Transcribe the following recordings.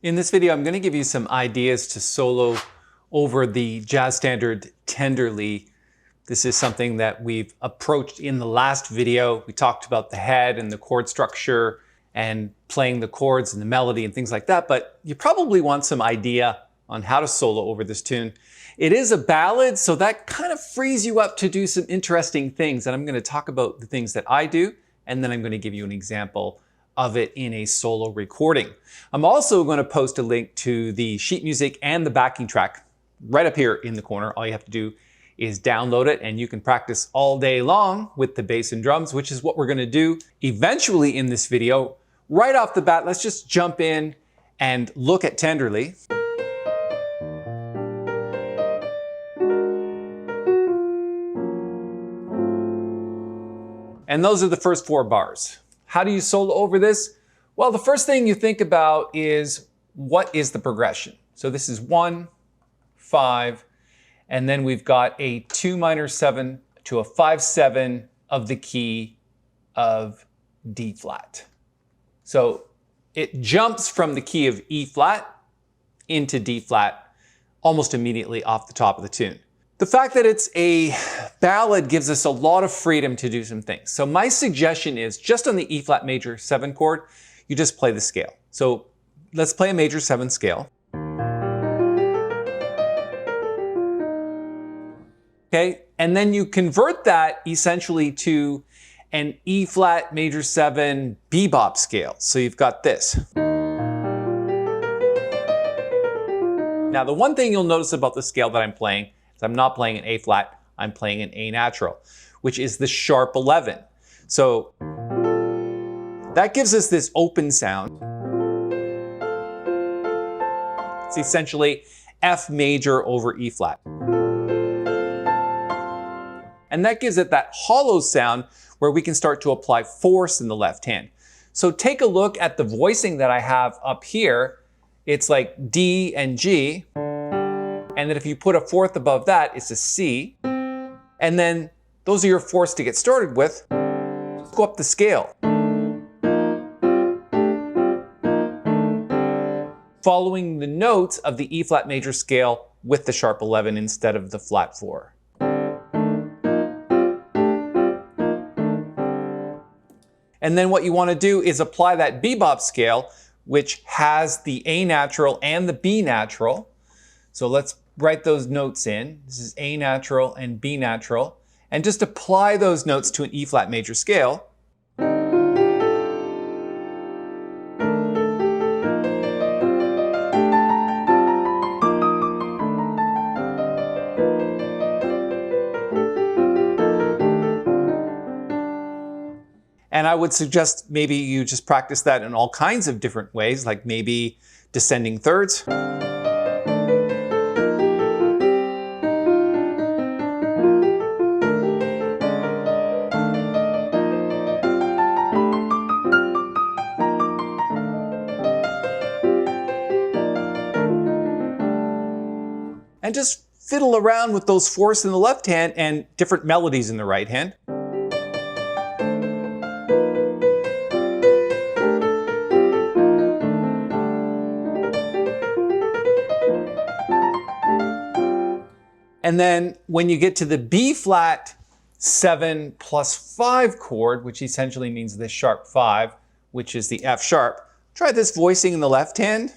In this video, I'm going to give you some ideas to solo over the jazz standard tenderly. This is something that we've approached in the last video. We talked about the head and the chord structure and playing the chords and the melody and things like that, but you probably want some idea on how to solo over this tune. It is a ballad, so that kind of frees you up to do some interesting things, and I'm going to talk about the things that I do, and then I'm going to give you an example of it in a solo recording. I'm also going to post a link to the sheet music and the backing track right up here in the corner. All you have to do is download it and you can practice all day long with the bass and drums, which is what we're going to do eventually in this video. Right off the bat, let's just jump in and look at Tenderly. And those are the first 4 bars. How do you solo over this? Well, the first thing you think about is what is the progression? So this is 1, 5, and then we've got a 2 minor 7 to a 5/7 of the key of D flat. So it jumps from the key of E flat into D flat almost immediately off the top of the tune. The fact that it's a ballad gives us a lot of freedom to do some things. So my suggestion is just on the E flat major 7 chord, you just play the scale. So let's play a major 7 scale. Okay, and then you convert that essentially to an E flat major 7 bebop scale. So you've got this. Now the one thing you'll notice about the scale that I'm playing, I'm not playing an A flat, I'm playing an A natural, which is the sharp 11. So that gives us this open sound. It's essentially F major over E flat. And that gives it that hollow sound where we can start to apply force in the left hand. So take a look at the voicing that I have up here. It's like D and G. And then if you put a 4th above that, it's a C. And then those are your 4ths to get started with. Just go up the scale. Following the notes of the E flat major scale with the sharp 11 instead of the flat 4. And then what you want to do is apply that bebop scale, which has the A natural and the B natural. So let's write those notes in. This is A natural and B natural. And just apply those notes to an E flat major scale. And I would suggest maybe you just practice that in all kinds of different ways, like maybe descending thirds. And just fiddle around with those 4ths in the left hand and different melodies in the right hand. And then when you get to the B flat 7 plus 5 chord, which essentially means the sharp 5, which is the F sharp, try this voicing in the left hand.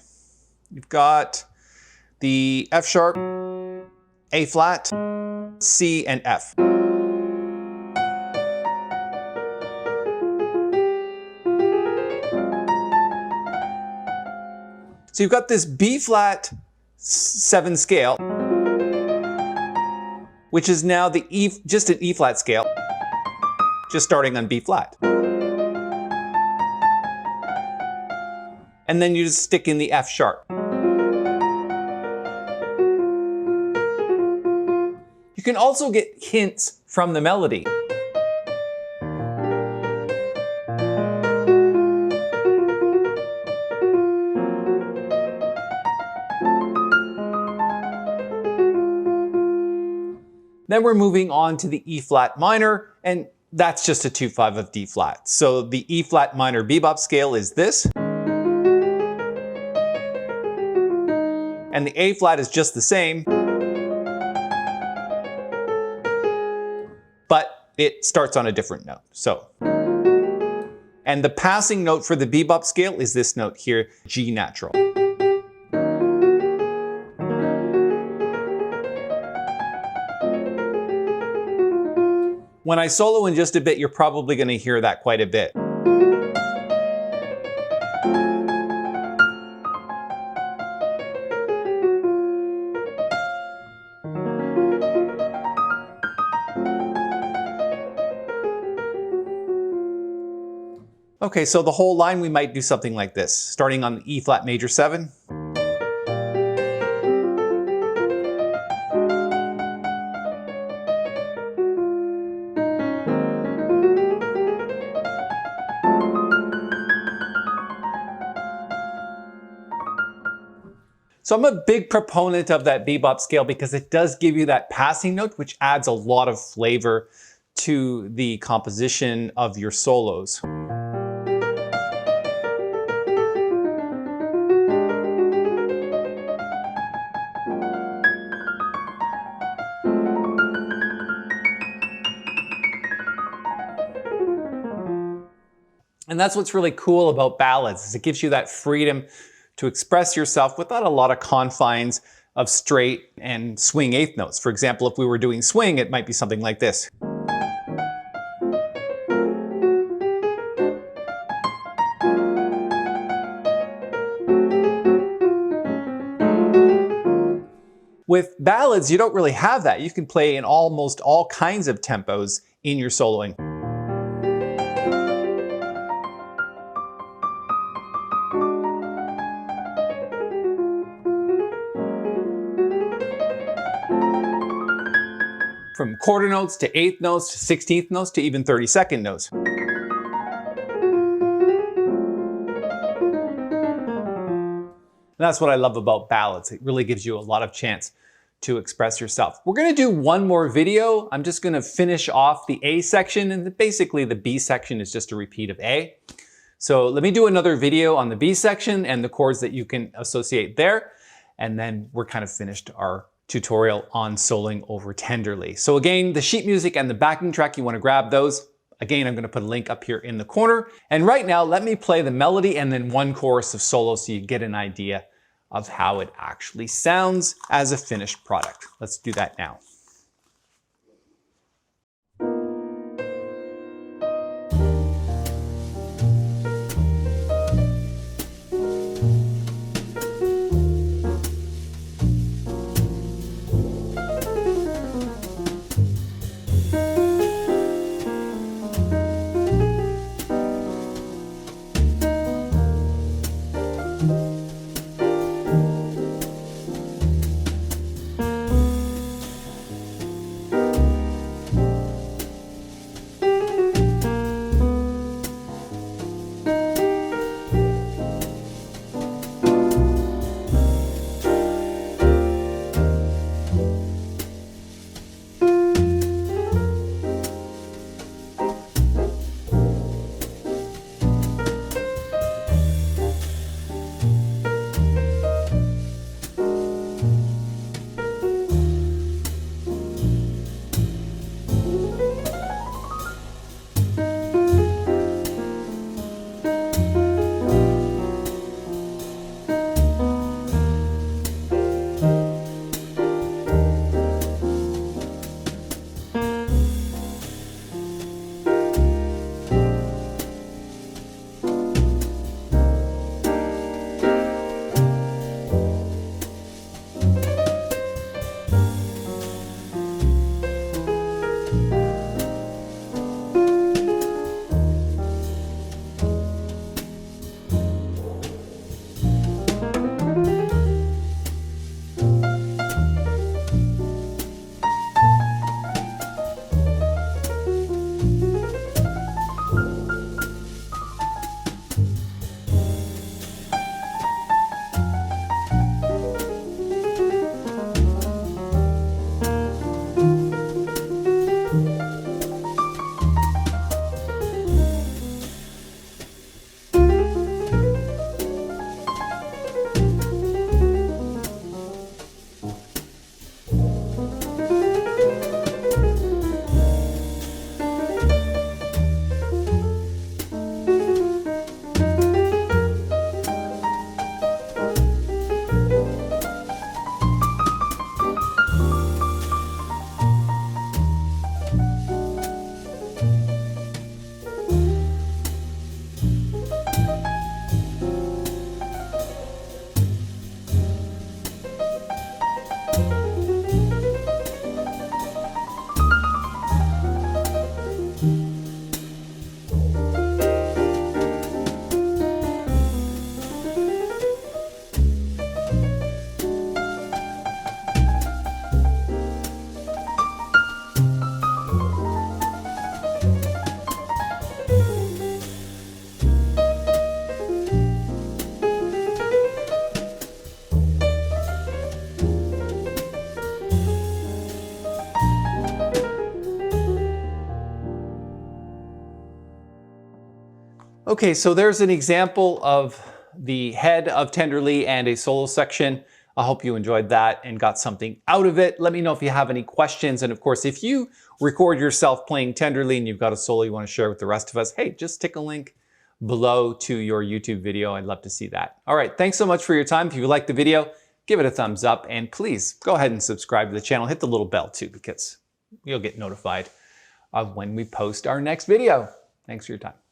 You've got the F sharp, A flat, C, and F. So you've got this B flat 7 scale, which is now the just an E flat scale, just starting on B flat. And then you just stick in the F sharp. You can also get hints from the melody. Then we're moving on to the E flat minor, and that's just a 2/5 of D flat. So the E flat minor bebop scale is this. and the A flat is just the same, but it starts on a different note. So, and the passing note for the bebop scale is this note here, G natural. When I solo in just a bit, you're probably going to hear that quite a bit. Okay, so the whole line we might do something like this, starting on the E flat major 7. So I'm a big proponent of that bebop scale because it does give you that passing note, which adds a lot of flavor to the composition of your solos. And that's what's really cool about ballads, is it gives you that freedom to express yourself without a lot of confines of straight and swing eighth notes. For example, if we were doing swing, it might be something like this. With ballads, you don't really have that. You can play in almost all kinds of tempos in your soloing. From quarter notes to eighth notes to 16th notes to even 32nd notes. And that's what I love about ballads. It really gives you a lot of chance to express yourself. We're going to do one more video. I'm just going to finish off the A section, and basically the B section is just a repeat of A. So let me do another video on the B section and the chords that you can associate there, and then we're kind of finished our tutorial on soloing over tenderly. So again, the sheet music and the backing track, you want to grab those. Again, I'm going to put a link up here in the corner. And right now, let me play the melody and then one chorus of solo so you get an idea of how it actually sounds as a finished product. Let's do that now. Okay, so there's an example of the head of Tenderly and a solo section. I hope you enjoyed that and got something out of it. Let me know if you have any questions. And of course, if you record yourself playing Tenderly and you've got a solo you want to share with the rest of us, hey, just stick a link below to your YouTube video. I'd love to see that. All right, thanks so much for your time. If you liked the video, give it a thumbs up and please go ahead and subscribe to the channel. Hit the little bell too, because you'll get notified of when we post our next video. Thanks for your time.